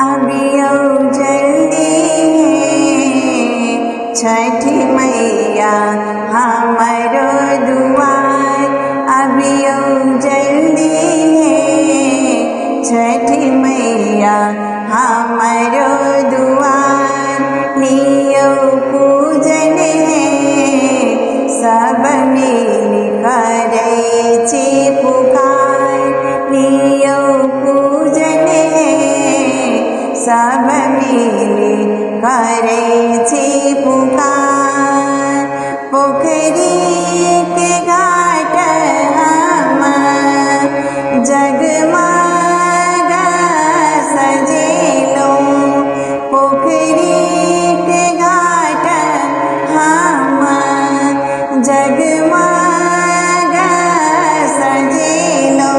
अभियो जल्दी है छठी मैया हमारो दुआर। अभियो जल्दी है छठी मैया हमारो दुआर। लियो पूजन है सब मिल करे छी पुकार। लियो पूजन है सब मिल करे छी पुकार। पोखरी के घाट हम जगमग सजेलो। पोखरी के घाट हम जगमग सजेलो।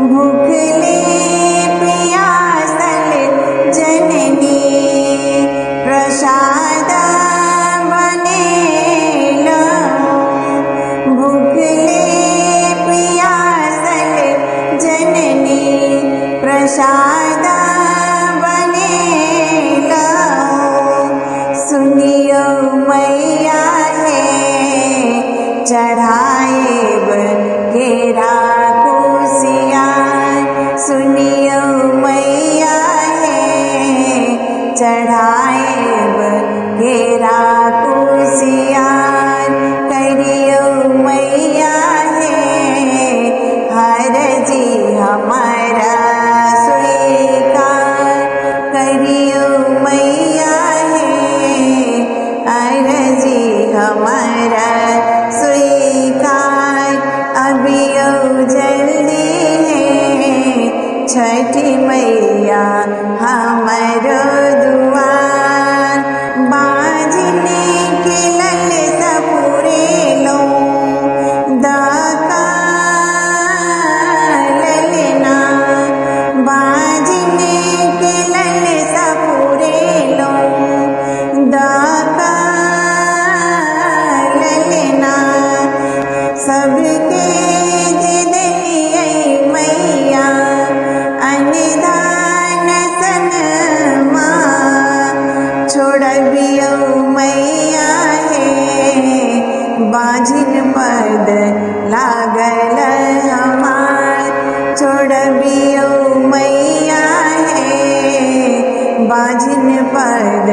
भूखले प्यासल जननी प्रसाद बनेलो। भूखले प्यासल जननी प्रसाद बनेलो। सुनियो मैया है चढ़ाएब केरा कुशियार। सुनियो मैया है चढ़ाएब केरा कुशियार। करियो मैया है हर जी हमारा स्वीकार। करियो मैया है हर जी हमारा स्वीकार। अभियो जल्दी है छठी मैया हमारो दुआर। बाजने के ललसा पूरेलो दाका ललना। बाजने के ललसा पूरेलो दाका ललना। सबके दे मैया अन्नदान सनमा। छोड़बियो मैया है बाझिन पद लागल हमार। छोड़बियो मैया है बाझिन पद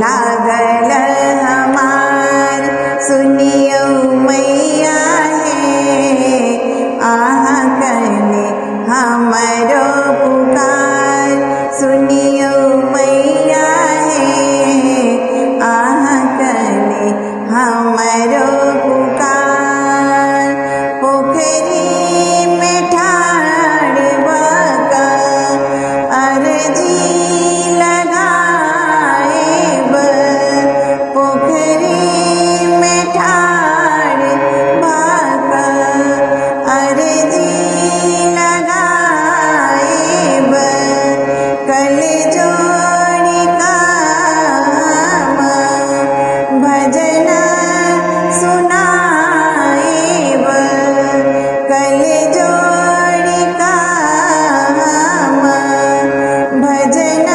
लागल हमार। सुनियो मैया है आहा कने हमारो पुकार। सुनियो मैया है आहा कने हमारो पुकार। पोखरी में ठाड़ बका अर्जी लगाएब। पोखरी में ठाड़ बका अर्जी लगाएब। कल जोड़ी काम भजन सुनाएब। कल जोड़ी काम भजन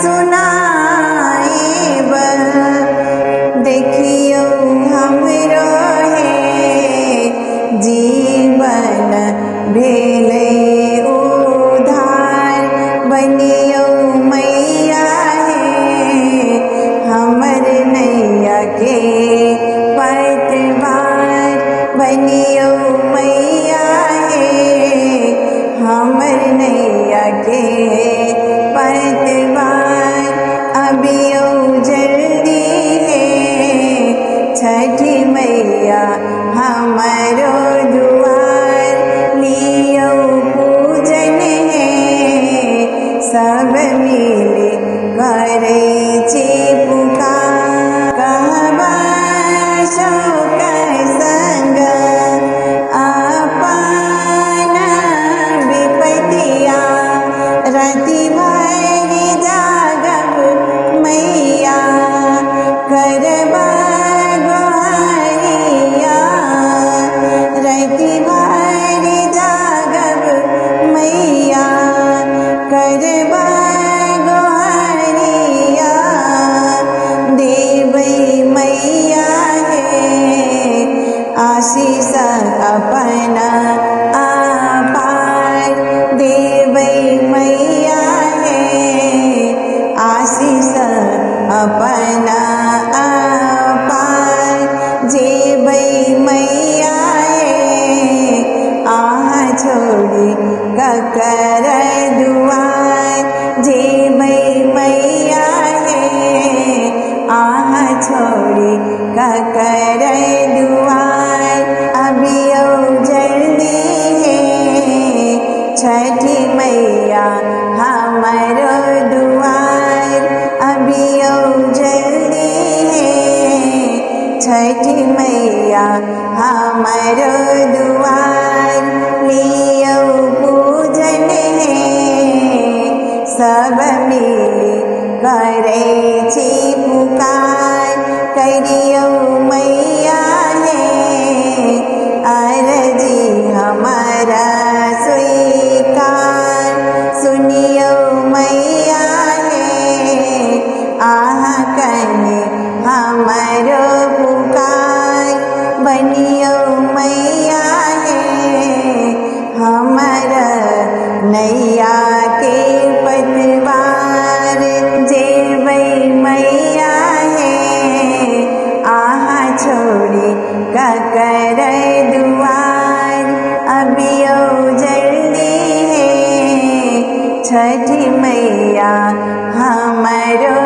सुनाएब। देखियो हमरो है जीवन भेले उधार। बनियो मैया है हमर नैया के पतवार। बनियो मैया है हमर नैया के पतवार। अभियो जल्दी है छठी मैया हमारो दुआर। लियो पूजन है सब मिल करे छी पुकार। कहबा शोक संग अपन विपतिया। राति भर जागब मैया करबा गोहरिया। राति भर जागब मैया करबा सब मिली करे छी पुकार करियो मैया ने अरजी हमारा स्वीकार सुनियो मैया ने आह कने हमारो पुकार बनियो मैया ने हमारा नैया के पतवार जेबै मैया है आहा छोड़ी ककर दुआर अबियो जल्दी है छठी मैया हमारो